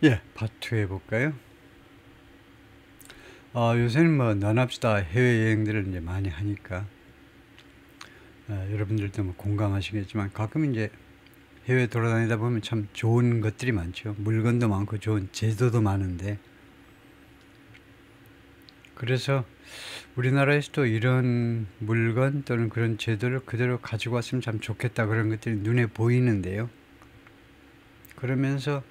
예, 파트 해볼까요? 요새는 뭐 나납시다 해외여행들을 이제 많이 하니까 여러분들도 뭐 공감하시겠지만 가끔 이제 해외 돌아다니다 보면 참 좋은 것들이 많죠. 물건도 많고 좋은 제도도 많은데, 그래서 우리나라에서도 이런 물건 또는 그런 제도를 그대로 가지고 왔으면 참 좋겠다, 그런 것들이 눈에 보이는데요. 그러면서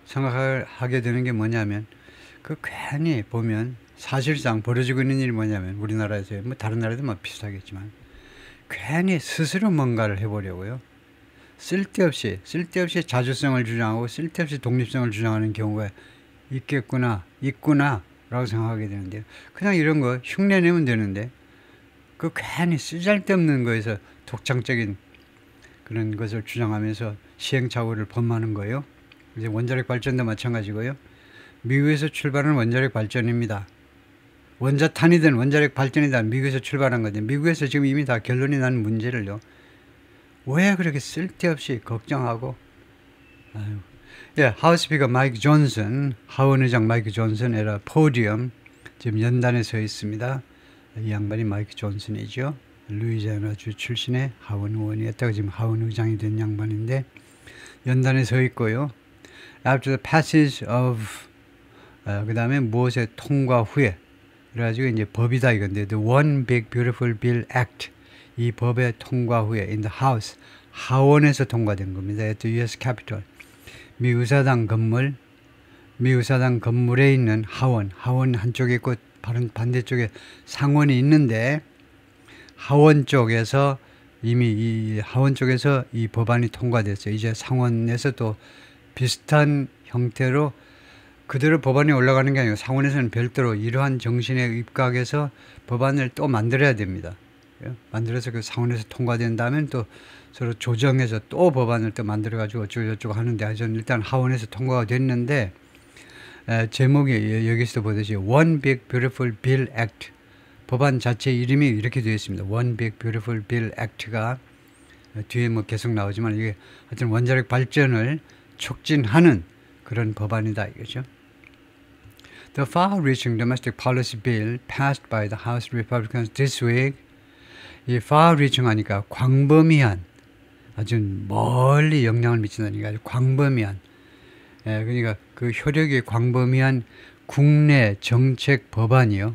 생각하게 되는 게 뭐냐면, 그 괜히 보면 사실상 벌어지고 있는 일이 뭐냐면, 우리나라에서 뭐 다른 나라도 뭐 비슷하겠지만 괜히 스스로 뭔가를 해보려고요. 쓸데없이 자주성을 주장하고 쓸데없이 독립성을 주장하는 경우가 있구나 라고 생각하게 되는데요. 그냥 이런 거 흉내내면 되는데, 그 괜히 쓰잘데없는 거에서 독창적인 그런 것을 주장하면서 시행착오를 범하는 거예요. 이제 원자력 발전도 마찬가지고요. 미국에서 출발하는 원자력 발전입니다. 원자탄이든 원자력 발전이든 미국에서 출발한 건데, 미국에서 지금 이미 다 결론이 난 문제를요, 왜 그렇게 쓸데없이 걱정하고. 아유. 예, 하우스 스피커 마이크 존슨, 하원 의장 마이크 존슨 에라 포디엄 지금 연단에 서 있습니다. 이 양반이 마이크 존슨이죠. 루이지애나주 출신의 하원 의원이었다가 지금 하원 의장이 된 양반인데 연단에 서 있고요. After the passage of 그 다음에 무엇의 통과 후에, 그래가지고 이제 법이다 이건데, The One Big Beautiful Bill Act, 이 법의 통과 후에 in the House, 하원에서 통과된 겁니다. at the U.S. Capitol, 미 의사당 건물에 있는 하원 한쪽에 있고 반대쪽에 상원이 있는데, 하원 쪽에서 이미 이 법안이 통과됐어요. 이제 상원에서 또 비슷한 형태로 그대로 법안이 올라가는 게 아니고 상원에서는 별도로 이러한 정신에 입각해서 법안을 또 만들어야 됩니다. 만들어서 그 상원에서 통과된다면 또 서로 조정해서 또 법안을 또 만들어가지고 어쩌고저쩌고 하는데, 저는 일단 하원에서 통과가 됐는데, 제목이 여기서도 보듯이 One Big Beautiful Bill Act, 법안 자체 이름이 이렇게 되어 있습니다. One Big Beautiful Bill Act가 뒤에 뭐 계속 나오지만, 이게 하여튼 원자력 발전을 촉진하는 그런 법안이다 이거죠. The far-reaching domestic policy bill passed by the House Republicans this week. 이 far-reaching 하니까 광범위한, 아주 멀리 영향을 미친다니까, 아주 광범위한, 그러니까 그 효력이 광범위한 국내 정책 법안이요.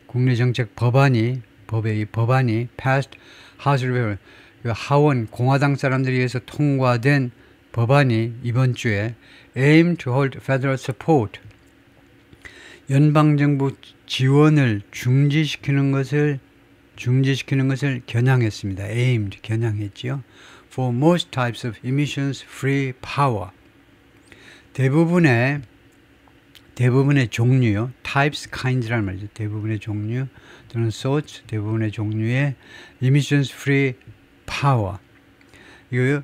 국내 정책 법안이, 이 법안이 passed House Republicans, 그 하원 공화당 사람들에 의해서 통과된 법안이 이번 주에 aim to hold federal support, 연방정부 지원을 중지시키는 것을 겨냥했습니다. aimed, 겨냥했지요. For most types of emissions free power, 대부분의 종류요. types, kinds라는 말이죠. 대부분의 종류 또는 sorts, 대부분의 종류의 emissions free power, 이거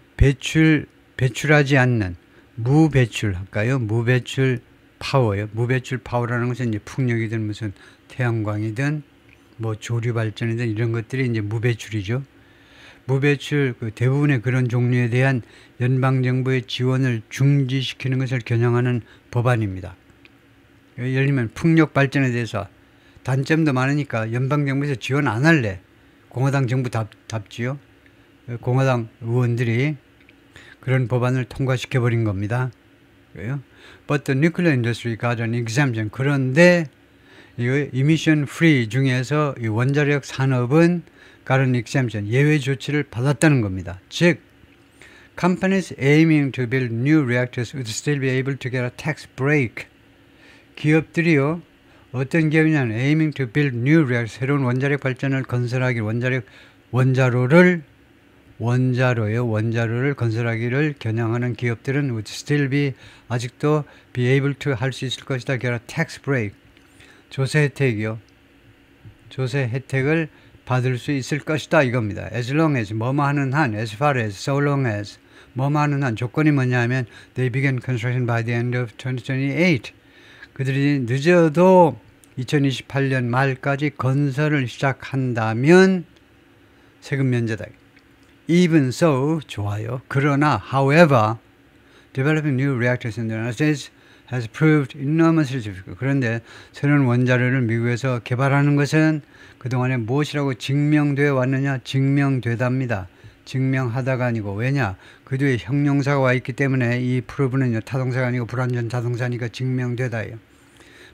배출하지 않는 무배출 할까요? 무배출 파워요. 무배출 파워라는 것은 이제 풍력이든 무슨 태양광이든 뭐 조류 발전이든 이런 것들이 이제 무배출이죠. 무배출, 그 대부분의 그런 종류에 대한 연방 정부의 지원을 중지시키는 것을 겨냥하는 법안입니다. 예를 들면 풍력 발전에 대해서 단점도 많으니까 연방 정부에서 지원 안 할래. 공화당 정부 답지요. 공화당 의원들이 그런 법안을 통과시켜 버린 겁니다. But the nuclear industry got an exemption. 그런데 이거 emission free 중에서 이 원자력 산업은 got an exemption, 예외 조치를 받았다는 겁니다. 즉, companies aiming to build new reactors would still be able to get a tax break. 기업들이요, 어떤 기업이냐면 aiming to build new reactors, 새로운 원자력 발전을 건설하기, 원자로를 건설하기를 겨냥하는 기업들은 would still be, 아직도 be able to 할 수 있을 것이다. get a tax break, 조세 혜택이요. 조세 혜택을 받을 수 있을 것이다 이겁니다. as long as, 뭐뭐 하는 한, as far as, so long as, 뭐뭐 하는 한, 조건이 뭐냐면 they begin construction by the end of 2028. 그들이 늦어도 2028년 말까지 건설을 시작한다면 세금 면제다. Even so, 좋아요. 그러나, however, developing new reactors in the United States has proved enormously difficult. 그런데 새로운 원자로를 미국에서 개발하는 것은 그동안에 무엇이라고 증명되어 왔느냐? 증명되답니다. 증명하다가 아니고, 왜냐? 그 뒤에 형용사가 와 있기 때문에 이 prove는요, 타동사가 아니고 불완전 자동사니까 증명되다예요.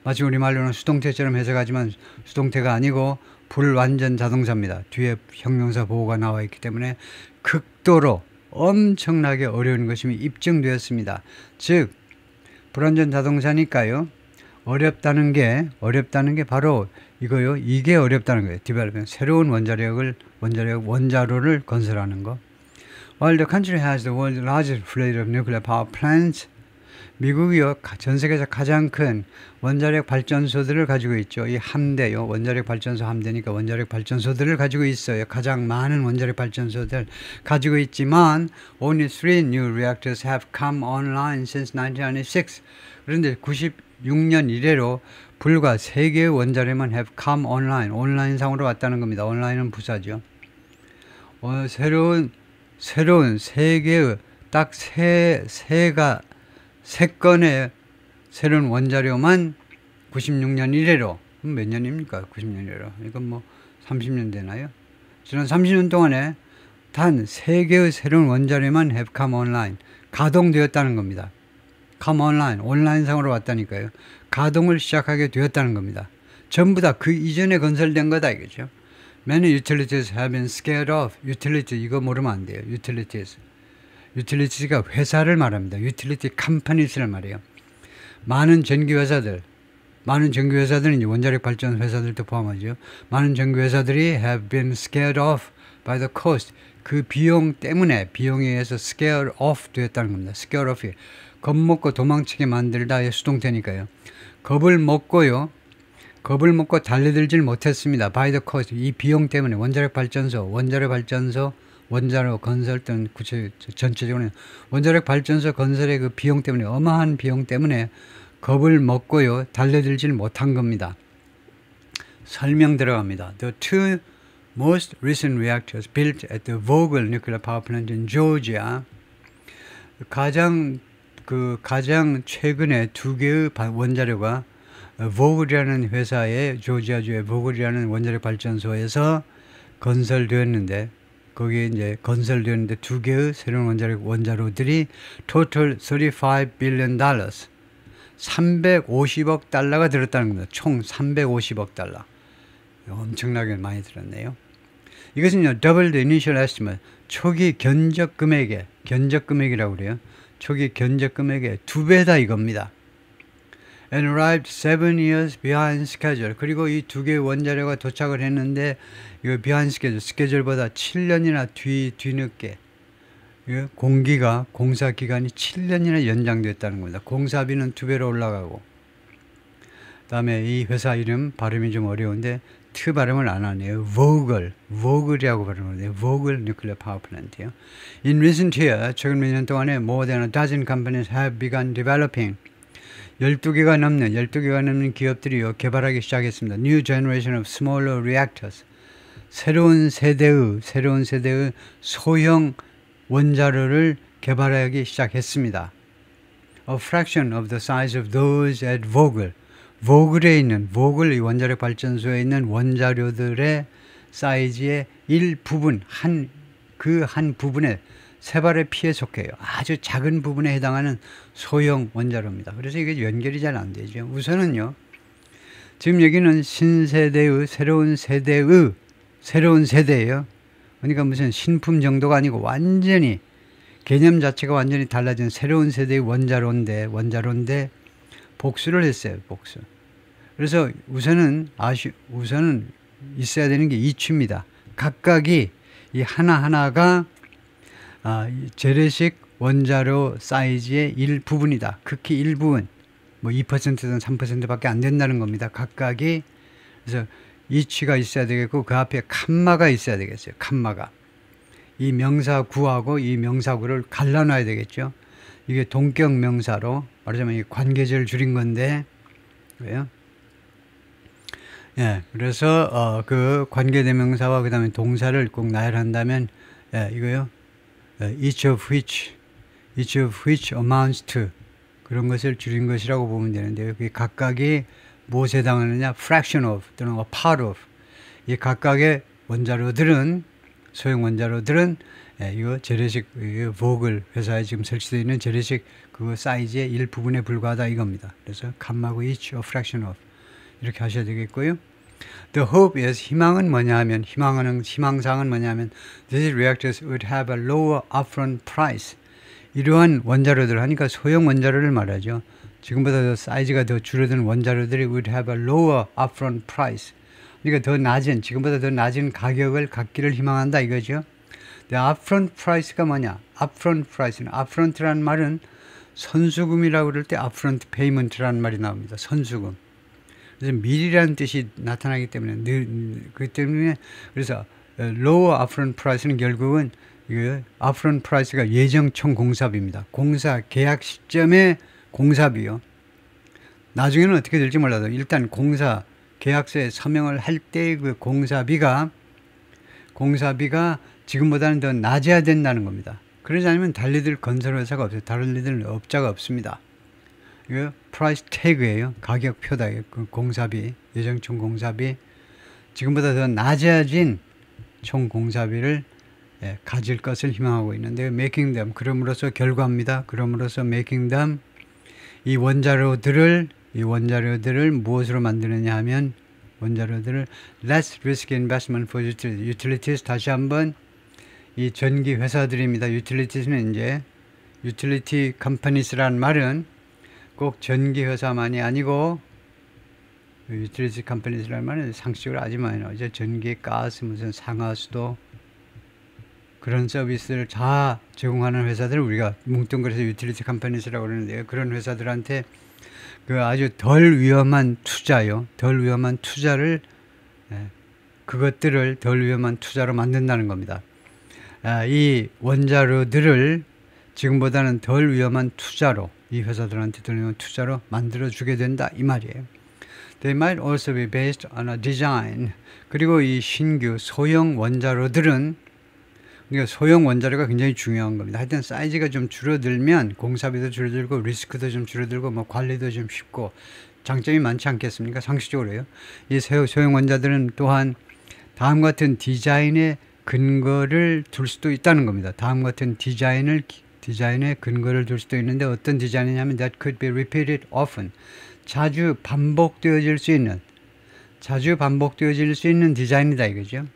마치 우리말로는 수동태처럼 해석하지만 수동태가 아니고 불완전 자동사입니다. 뒤에 형용사 보호가 나와 있기 때문에 극도로 엄청나게 어려운 것임이 입증되었습니다. 즉 불완전 자동사니까요. 어렵다는 게 바로 이거요. 이게 어렵다는 거예요. 디벨롭ment. 새로운 원자로를 건설하는 거. While the country has the world's largest fleet of nuclear power plants, 미국이요, 전 세계에서 가장 큰 원자력 발전소들을 가지고 있죠. 이 함대요. 원자력 발전소 함대니까 원자력 발전소들을 가지고 있어요. 가장 많은 원자력 발전소들 가지고 있지만 only 3 new reactors have come online since 1996. 그런데 96년 이래로 불과 3개의 원자력만 have come online. 온라인상으로 왔다는 겁니다. 온라인은 부사죠. 새로운 3개의 딱 세 건의 새로운 원자료만 96년 이래로, 몇 년입니까? 90년 이래로. 이건 뭐 30년 되나요? 지난 30년 동안에 단 3개의 새로운 원자료만 have come online, 가동되었다는 겁니다. come online, 온라인상으로 왔다니까요. 가동을 시작하게 되었다는 겁니다. 전부 다 그 이전에 건설된 거다 이거죠. Many utilities have been scared off. utility, 이거 모르면 안 돼요. utilities. 유틸리티가 회사를 말합니다. 유틸리티 컴퍼니스를 말해요. 많은 전기회사들은 이제 원자력 발전 회사들도 포함하죠. 많은 전기회사들이 have been scared off by the cost. 그 비용에 의해서 scare off 되었다는 겁니다. scare off. 겁먹고 도망치게 만들다의 수동태니까요. 겁을 먹고 달려들질 못했습니다. by the cost. 이 비용 때문에 원자로 건설 등 전체적으로는 원자력 발전소 건설의 그 비용 때문에, 어마한 비용 때문에 겁을 먹고요, 달려들질 못한 겁니다. 설명 들어갑니다. The two most recent reactors built at the Vogtle nuclear power plant in Georgia. 가장 최근에 2개의 원자료가 Vogtle이라는 회사의 조지아주의 Vogtle이라는 원자력 발전소에서 건설되었는데, 거기에 이제 건설되었는데 2개의 새로운 원자로들이 total $35 billion, 350억 달러가 들었다는 겁니다. 총 350억 달러. 엄청나게 많이 들었네요. 이것은요, double the initial estimate, 초기 견적 금액이라고 그래요. 초기 견적 금액의 2배다 이겁니다. And arrived 7 years behind schedule. 그리고 이 2개의 원자료가 도착을 했는데 이거 behind 스케줄보다 7년이나 뒤늦게, 공사 기간이 7년이나 연장됐다는 겁니다. 공사비는 2배로 올라가고, 다음에 이 회사 이름 발음이 좀 어려운데 트 발음을 안 하네요. Vogtle이라고 발음하네요. Vogtle Nuclear Power Plant요. In recent year, 최근 몇 년 동안에 more than a dozen companies have begun developing. 12개가 넘는 기업들이요, 개발하기 시작했습니다. New generation of smaller reactors. 새로운 세대의 소형 원자로를 개발하기 시작했습니다. A fraction of the size of those at Vogtle. Vogtle 이 원자력 발전소에 있는 원자료들의 사이즈의 일부분, 한 부분에 세 발의 피에 속해요. 아주 작은 부분에 해당하는 소형 원자로입니다. 그래서 이게 연결이 잘 안 되죠. 우선은요, 지금 여기는 신세대의 새로운 세대예요. 그러니까 무슨 신품 정도가 아니고 완전히 개념 자체가 완전히 달라진 새로운 세대의 원자로인데 복수를 했어요. 복수. 그래서 우선은 있어야 되는 게 이치입니다. 각각이 이 하나하나가 재래식 원자로 사이즈의 일부분이다. 극히 일부분, 뭐 2%든 3%밖에 안 된다는 겁니다. 각각이. 그래서 이치가 있어야 되겠고 그 앞에 칸마가 있어야 되겠어요. 칸마가. 이 명사구하고 이 명사구를 갈라놔야 되겠죠. 이게 동격 명사로 말하자면 이 관계절을 줄인 건데, 왜요? 예, 그래서 그 관계대명사와 그 다음에 동사를 꼭 나열한다면, 이거요. each of which each of which amounts to 그런 것을 줄인 것이라고 보면 되는데요. 그 각각이 무엇에 해당하느냐? fraction of 또는 a part of 이 각각의 원자료들은 소형 원자료들은 이거 재래식 보글 회사에 지금 설치되어 있는 재래식 그 사이즈의 일부분에 불과하다 이겁니다. 그래서 감마고 each a fraction of 이렇게 하셔야 되겠고요. The hope is 희망은 뭐냐 하면 희망사항은 뭐냐 하면 these reactors would have a lower upfront price. 이러한 원자료들 하니까 소형 원자료를 말하죠. 지금보다 더 사이즈가 더 줄어든 원자료들이 would have a lower upfront price. 그러니까 더 낮은 지금보다 더 낮은 가격을 갖기를 희망한다 이거죠. The upfront price가 뭐냐? upfront price는 upfront라는 말은 선수금이라고 그럴 때 upfront payment라는 말이 나옵니다. 선수금. 그래서 미리라는 뜻이 나타나기 때문에 그 때문에 그래서 lower upfront price는 결국은 이거 upfront price가 예정총 공사비입니다. 공사 계약 시점의 공사비요. 나중에는 어떻게 될지 몰라도 일단 공사 계약서에 서명을 할 때 그 공사비가 지금보다는 더 낮아야 된다는 겁니다. 그러지 않으면 달리들 건설회사가 없어요. 달리들 업자가 없습니다. 이거 프라이스 태그예요. 가격표다. 그 공사비, 예정총 공사비. 지금보다 더 낮아진 총 공사비를 가질 것을 희망하고 있는데 making them 그럼으로써 결과입니다. 그럼으로써 making them 이 원자료들을 무엇으로 만드느냐 하면 원자료들을 less risk investment for utilities 다시 한번 이 전기 회사들입니다. utilities는 이제 utility companies라는 말은 꼭 전기 회사만이 아니고 utility companies라는 말은 상식적으로 아주 많이 나오죠. 전기, 가스, 무슨 상하수도 그런 서비스를 다 제공하는 회사들을 우리가 뭉뚱그려서 utility companies라고 그러는데요. 그런 회사들한테 그 아주 덜 위험한 투자요. 덜 위험한 투자를 그것들을 덜 위험한 투자로 만든다는 겁니다. 이 원자료들을 지금보다는 덜 위험한 투자로 이 회사들한테 덜 위험한 투자로 만들어 주게 된다 이 말이에요. They might also be based on a design. 그리고 이 신규 소형 원자료들은 그러니까 소형 원자료가 굉장히 중요한 겁니다. 하여튼 사이즈가 좀 줄어들면 공사비도 줄어들고 리스크도 좀 줄어들고 뭐 관리도 좀 쉽고 장점이 많지 않겠습니까? 상식적으로요. 이 소형 원자들은 또한 다음 같은 디자인의 근거를 둘 수도 있다는 겁니다. 다음 같은 디자인의 근거를 둘 수도 있는데 어떤 디자인이냐면 that could be repeated often. 자주 반복되어질 수 있는 디자인이다 이거죠.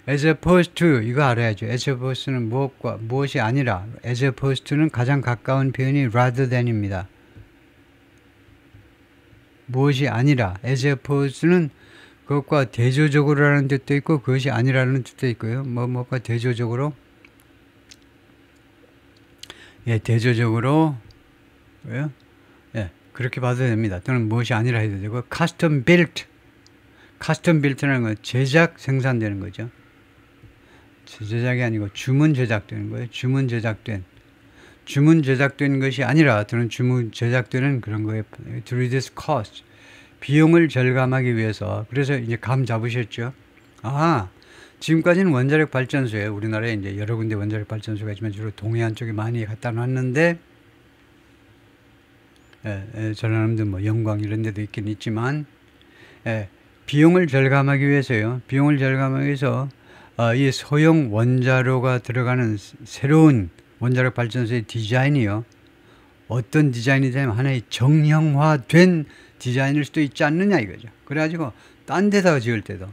as opposed to 이거 알아야죠. as opposed to는 무엇이 아니라 as opposed to는 가장 가까운 표현이 rather than입니다. 무엇이 아니라 as opposed to는 그것과 대조적으로라는 뜻도 있고 그것이 아니라는 뜻도 있고요. 뭐가 대조적으로 대조적으로 그렇게 봐도 됩니다. 또는 무엇이 아니라 해도 되고 custom built라는 건 제작 생산되는 거죠. 제작이 아니고 주문 제작되는 거예요. 주문 제작된 것이 아니라 또는 주문 제작되는 그런 거에 to reduce cost 비용을 절감하기 위해서. 그래서 이제 감 잡으셨죠? 지금까지는 원자력 발전소에 우리나라에 이제 여러 군데 원자력 발전소가 있지만 주로 동해안 쪽에 많이 갖다 놨는데 전라남도 뭐 영광 이런 데도 있긴 있지만 비용을 절감하기 위해서요. 비용을 절감하기 위해서 이 소형 원자료가 들어가는 새로운 원자력 발전소의 디자인이요. 어떤 디자인이 되면 하나의 정형화된 디자인일 수도 있지 않느냐 이거죠. 그래가지고 딴 데다가 지을 때도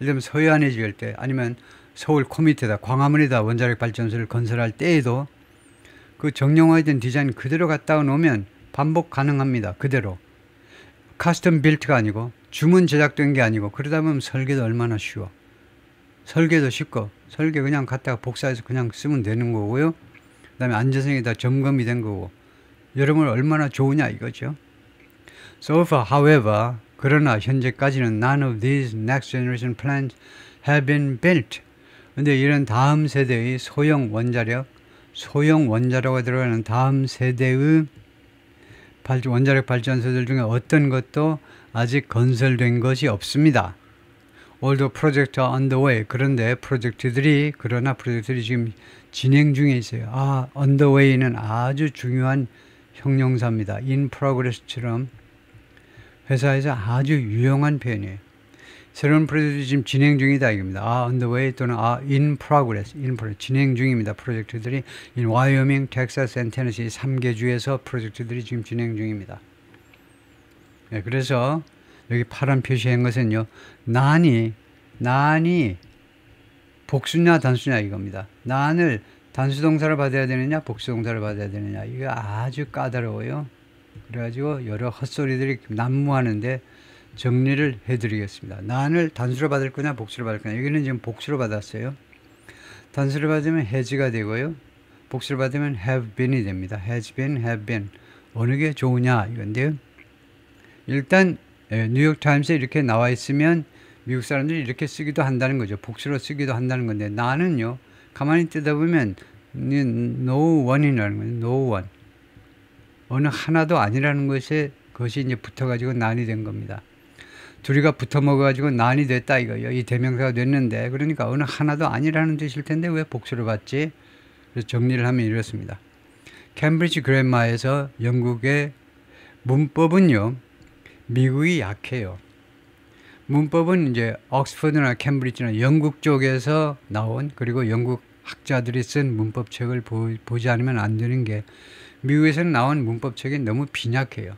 예를 들면 서해안에 지을 때 아니면 서울 코밑에다 광화문에다 원자력 발전소를 건설할 때에도 그 정형화된 디자인 그대로 갖다 놓으면 반복 가능합니다. 그대로. 카스텀 빌트가 아니고 주문 제작된 게 아니고 그러다 보면 설계도 얼마나 쉬워. 설계도 쉽고 설계 그냥 갖다가 복사해서 그냥 쓰면 되는 거고요. 그 다음에 안전성이 다 점검이 된 거고 여러분 얼마나 좋으냐 이거죠. So far, however, 그러나 현재까지는 none of these next generation plants have been built. 근데 이런 다음 세대의 소형 원자료가 들어가는 다음 세대의 원자력 발전소들 중에 어떤 것도 아직 건설된 것이 없습니다. Although projects are underway. 그러나 프로젝트들이 지금 진행 중에 있어요. on the way는 아주 중요한 형용사입니다. in progress처럼 회사에서 아주 유용한 표현이에요. 새로운 프로젝트 지금 진행 중이다 이겁니다. on the way 또는 in progress, 진행 중입니다. 프로젝트들이 in Wyoming, Texas, and Tennessee 3개 주에서 프로젝트들이 지금 진행 중입니다. 네, 그래서 여기 파란 표시한 것은요, 난이 복수냐 단수냐 이겁니다. 난을 단수동사를 받아야 되느냐 복수동사를 받아야 되느냐, 이거 아주 까다로워요. 그래가지고 여러 헛소리들이 난무하는데 정리를 해드리겠습니다. 난을 단수로 받을 거냐 복수로 받을 거냐. 여기는 지금 복수로 받았어요. 단수로 받으면 has가 되고요, 복수로 받으면 have been이 됩니다. has been, have been. 어느 게 좋으냐 이건데요. 일단 뉴욕타임스에 이렇게 나와 있으면 미국 사람들이 이렇게 쓰기도 한다는 거죠. 복수로 쓰기도 한다는 건데, 나는요 가만히 뜯어보면 no one이라는 거예요. no one. 어느 하나도 아니라는 것이 이제 붙어가지고 난이 된 겁니다. 둘이가 붙어 먹어가지고 난이 됐다 이거예요. 이 대명사가 됐는데, 그러니까 어느 하나도 아니라는 뜻일 텐데 왜 복수를 받지? 그래서 정리를 하면 이렇습니다. 캠브리지 그래마에서 영국의 문법은요, 미국이 약해요. 문법은 이제 옥스퍼드나 캠브리지나 영국 쪽에서 나온, 그리고 영국 학자들이 쓴 문법책을 보지 않으면 안 되는 게, 미국에서 나온 문법책이 너무 빈약해요.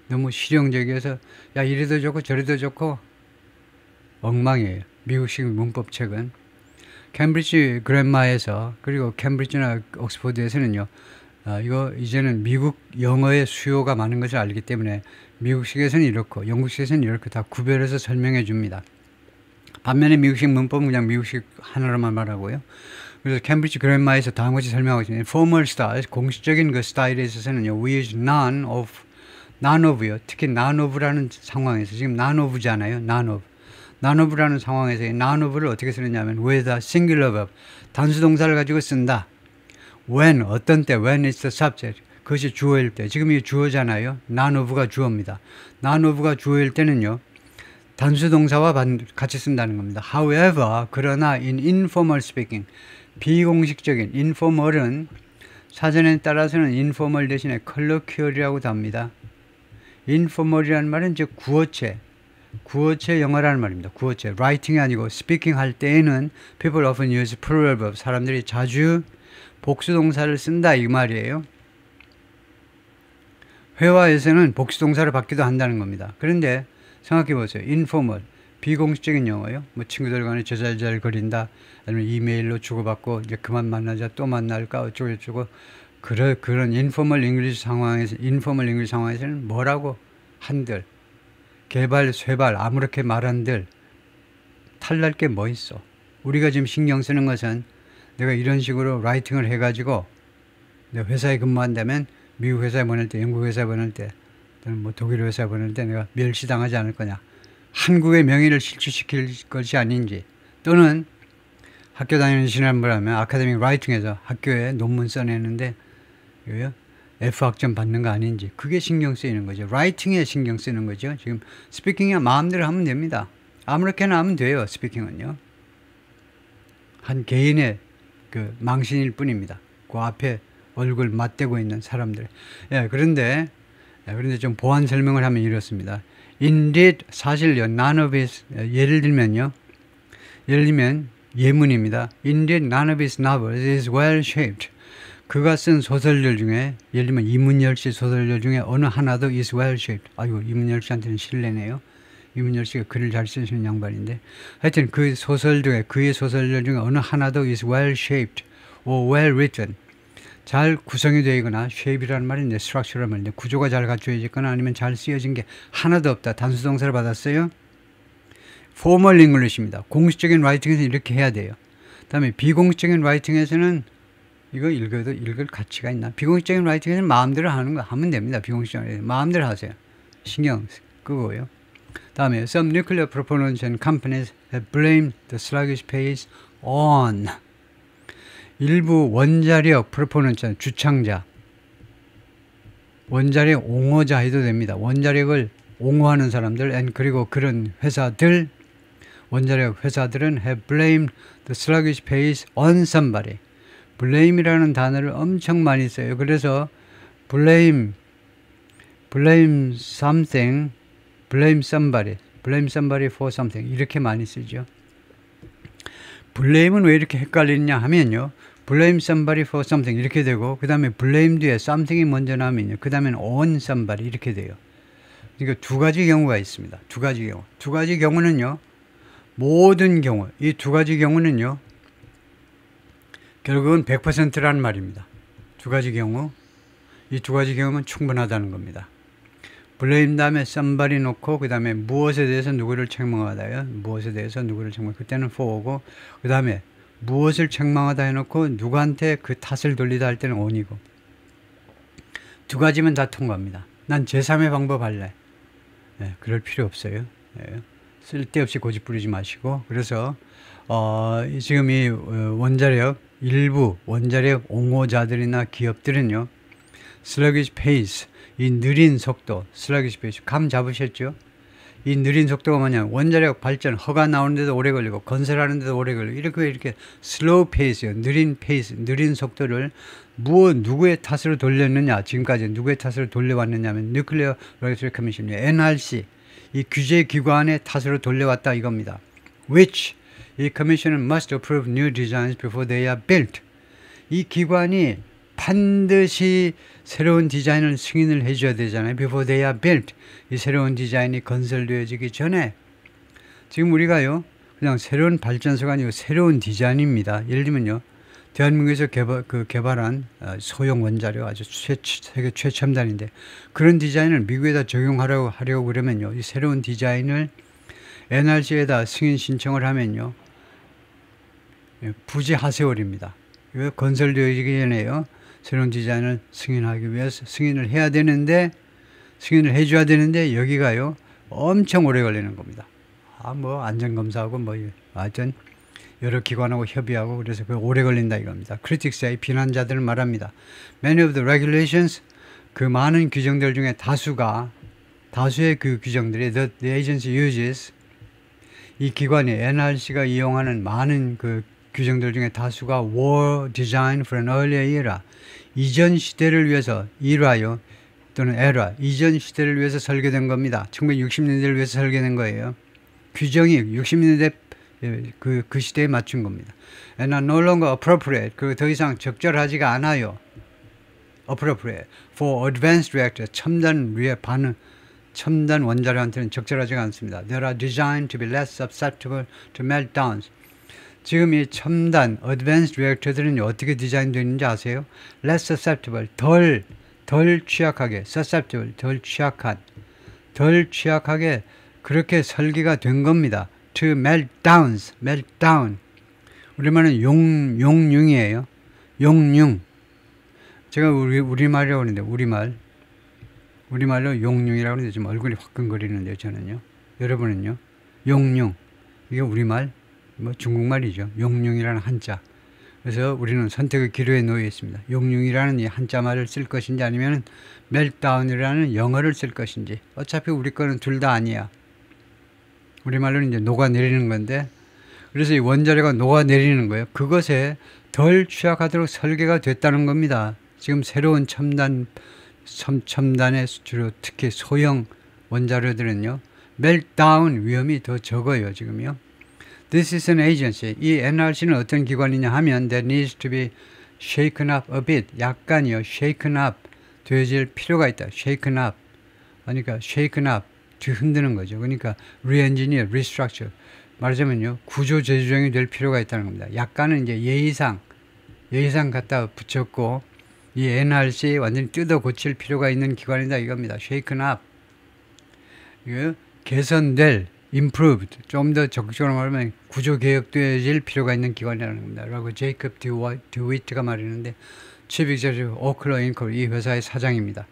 너무 실용적이어서 야 이래도 좋고 저래도 좋고 엉망이에요. 미국식 문법책은. 캠브리지 그래마에서, 그리고 캠브리지나 옥스퍼드에서는요, 이거 이제는 미국 영어의 수요가 많은 것을 알기 때문에 미국식에서는 이렇고 영국식에서는 이렇게 다 구별해서 설명해 줍니다. 반면에 미국식 문법은 그냥 미국식 하나로만 말하고요. 그래서 캠브리지 그래마에서 다음 같이 설명하고 있습니다. Formal style, 공식적인 그 스타일에 있어서는요, we use none of요. 특히 none of라는 상황에서, 지금 none of잖아요. none of라는 상황에서 none of를 어떻게 쓰느냐면 with a singular verb, 단수 동사를 가지고 쓴다. when, 어떤 때, when is the subject, 그것이 주어일 때. 지금 이게 주어잖아요. none of가 주어입니다. none of가 주어일 때는요, 단수 동사와 같이 쓴다는 겁니다. However, 그러나 in informal speaking, 비공식적인, informal은 사전에 따라서는 informal 대신에 colloquial이라고도 합니다. informal이라는 말은 이제 구어체 영어라는 말입니다. 구어체. writing이 아니고 speaking 할 때에는 people often use plural verb, 사람들이 자주 복수동사를 쓴다 이 말이에요. 회화에서는 복수동사를 받기도 한다는 겁니다. 그런데 생각해 보세요. informal, 비공식적인 영어요. 뭐 친구들 간에 저잘잘 거린다, 아니면 이메일로 주고받고 이제 그만 만나자, 또 만날까 어쩌고저쩌고, 그런 informal English 상황에서는 뭐라고 한들, 개발, 쇠발, 아무렇게 말한들 탈날 게 뭐 있어. 우리가 지금 신경 쓰는 것은 내가 이런 식으로 라이팅을 해가지고 내가 회사에 근무한다면 미국 회사에 보낼 때, 영국 회사에 보낼 때, 또는 뭐 독일 회사에 보낼 때 내가 멸시당하지 않을 거냐, 한국의 명예를 실추시킬 것이 아닌지, 또는 학교 다니는 시간이라면 아카데믹 라이팅에서 학교에 논문 써내는데 F학점 받는 거 아닌지, 그게 신경 쓰이는 거죠. 라이팅에 신경 쓰는 거죠. 지금 스피킹이야 마음대로 하면 됩니다. 아무렇게나 하면 돼요. 스피킹은요, 한 개인의 그 망신일 뿐입니다. 그 앞에 얼굴 맞대고 있는 사람들. 그런데 좀 보완 설명을 하면 이렇습니다. Indeed, 사실요, none of his, 예를 들면 예문입니다. Indeed, none of his novels is well shaped. 그가 쓴 소설들 중에, 예를 들면 이문열 씨 소설들 중에 어느 하나도 is well shaped. 아이고, 이문열 씨한테는 실례네요. 이문열 씨가 글을 잘 쓰시는 양반인데, 하여튼 그의 소설들 중에 어느 하나도 is well shaped or well written, 잘 구성이 되어 있거나, shape이라는 말은 이제 structure란 말인데, 구조가 잘 갖춰져 있거나 아니면 잘 쓰여진 게 하나도 없다. 단수동사를 받았어요. formal English입니다. 공식적인 라이팅에서 이렇게 해야 돼요. 다음에 비공식적인 라이팅에서는 이거 읽을 가치가 있나? 비공식적인 라이팅에서는 마음대로 하면 됩니다. 비공식적인 라이팅 마음대로 하세요. 신경 끄고요. 다음에 some nuclear proponents and companies have blamed the sluggish pace on, 일부 원자력 프로포넌트, 주창자, 원자력 옹호자 해도 됩니다. 원자력을 옹호하는 사람들, 그리고 그런 회사들, 원자력 회사들은 have blamed the sluggish pace on somebody, blame이라는 단어를 엄청 많이 써요. 그래서 blame something, blame somebody for something 이렇게 많이 쓰죠. blame은 왜 이렇게 헷갈리냐 하면요. blame somebody for something 이렇게 되고 그 다음에 blame 뒤에 something이 먼저 나오면요. 그 다음에는 on somebody 이렇게 돼요. 그러니까 두 가지 경우가 있습니다. 두 가지 경우는요. 모든 경우 이 두 가지 경우는요. 결국은 100%라는 말입니다. 두 가지 경우 이 두 가지 경우면 충분하다는 겁니다. blame 다음에 somebody 놓고 그 다음에 무엇에 대해서 누구를 책망하다요. 무엇에 대해서 누구를 책망 그때는 for고 그 다음에 무엇을 책망하다 해놓고 누구한테 그 탓을 돌리다 할 때는 on이고 두 가지면 다 통과합니다. 난 제3의 방법 할래. 네, 그럴 필요 없어요. 네, 쓸데없이 고집 부리지 마시고 그래서 지금 이 일부 원자력 옹호자들이나 기업들은요. sluggish pace 이 느린 속도 sluggish pace 감 잡으셨죠? 이 느린 속도가 뭐냐 원자력 발전 허가 나오는데도 오래 걸리고 건설하는데도 오래 걸리고 이렇게 slow pace요. 느린 페이스 느린 속도를 누구의 탓으로 돌렸느냐 지금까지 누구의 탓으로 돌려왔느냐 하면 Nuclear Regulatory Commission NRC 이 규제기관의 탓으로 돌려왔다 이겁니다. Which 이 commission은 must approve new designs before they are built. 이 기관이 반드시 새로운 디자인을 승인을 해줘야 되잖아요. Before they are built. 이 새로운 디자인이 건설되어지기 전에 지금 우리가요 그냥 새로운 발전소가 아니고 새로운 디자인입니다. 예를 들면요 대한민국에서 개발한 소형 원자력 아주 세계 최첨단인데 그런 디자인을 미국에다 적용하려고 그러면요 이 새로운 디자인을 NRC에다 승인 신청을 하면요 부지하세월입니다. 이거 건설되기 전에요 새로운 디자인을 승인하기 위해서 승인을 해야 되는데 승인을 해줘야 되는데 여기가요 엄청 오래 걸리는 겁니다. 뭐 안전검사하고 뭐 하여튼 여러 기관하고 협의하고 그래서 오래 걸린다 이겁니다. 크리틱스의 비난자들은 말합니다. Many of the regulations 그 많은 규정들 중에 다수의 그 규정들이 the agency uses 이 기관이 NRC가 이용하는 많은 그 규정들 중에 다수가 were designed for an earlier era 이전 시대를 위해서 일화요 또는 에라 이전 시대를 위해서 설계된 겁니다. 1960년대를 위해서 설계된 거예요. 규정이 60년대 그 시대에 맞춘 겁니다. And are no longer appropriate 그 더 이상 적절하지가 않아요. appropriate for advanced reactor 첨단 원자로한테는 적절하지가 않습니다. They are designed to be less susceptible to meltdowns. 지금 이 첨단 advanced reactor들은 어떻게 디자인되어 있는지 아세요? less susceptible 덜 취약하게 susceptible 덜 취약하게 그렇게 설계가 된 겁니다. to meltdown 우리말은 용융이에요. 용융 제가 우리말이라고 하는데 우리말로 용융이라고 하는데 좀 얼굴이 화끈거리는데요. 저는요. 여러분은요. 용융 이게 우리말 뭐 중국말이죠. 용융이라는 한자. 그래서 우리는 선택의 기로에 놓여 있습니다. 용융이라는 이 한자 말을 쓸 것인지 아니면 멜트다운이라는 영어를 쓸 것인지. 어차피 우리 거는 둘 다 아니야. 우리말로는 이제 녹아내리는 건데 그래서 이 원자료가 녹아내리는 거예요. 그것에 덜 취약하도록 설계가 됐다는 겁니다. 지금 새로운 첨단의 주로 특히 소형 원자료들은요. 멜트다운 위험이 더 적어요. 지금요. This is an agency. 이 NRC는 어떤 기관이냐 하면 that needs to be shaken up a bit. 약간요. shaken up 되어질 필요가 있다. shaken up. 그러니까 shaken up. 흔드는 거죠. 그러니까 re-engineer, restructure. 말하자면요. 구조 재조정이 될 필요가 있다는 겁니다. 약간은 이제 예의상 갖다 붙였고 이 NRC 완전히 뜯어 고칠 필요가 있는 기관이다 이겁니다. shaken up. 이거 개선될 improved, 좀 더 적극적으로 말하면 구조 개혁되어질 필요가 있는 기관이라는 겁니다. 라고 제이콥 드위트가 말했는데 Chief Executive 오클러 인콜 이 회사의 사장입니다.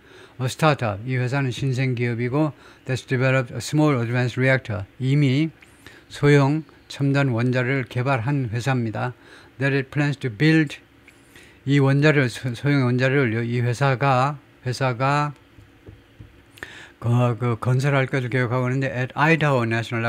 스타트업 이 회사는 신생 기업이고 that's developed a small advanced reactor 이미 소형 첨단 원자로를 개발한 회사입니다. That it plans to build 이 원자로 소형 원자로를 이 회사가 그 건설할 것을 계획하고 있는데 at Idaho National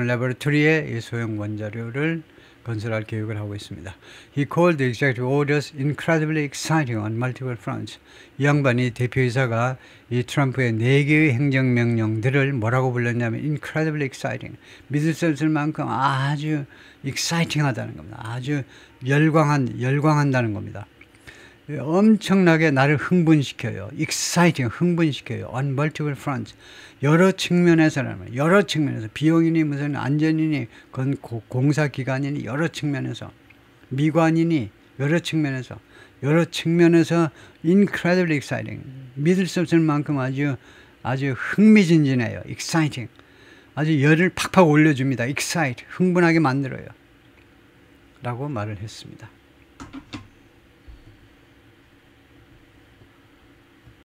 Laboratory에 이 소형 원자료를 건설할 계획을 하고 있습니다. He called the executive orders incredibly exciting on multiple fronts. 이 양반이 대표이사가 이 트럼프의 4개의 행정명령들을 뭐라고 불렀냐면 incredibly exciting. 믿을 수 없을 만큼 아주 exciting하다는 겁니다. 아주 열광한다는 겁니다. 엄청나게 나를 흥분시켜요. exciting, 흥분시켜요. on multiple fronts. 여러 측면에서라면, 여러 측면에서, 비용이니 무슨 안전이니, 공사기관이니, 여러 측면에서, 미관이니, 여러 측면에서 incredibly exciting. 믿을 수 없을 만큼 아주 흥미진진해요. exciting. 아주 열을 팍팍 올려줍니다. excite. 흥분하게 만들어요. 라고 말을 했습니다.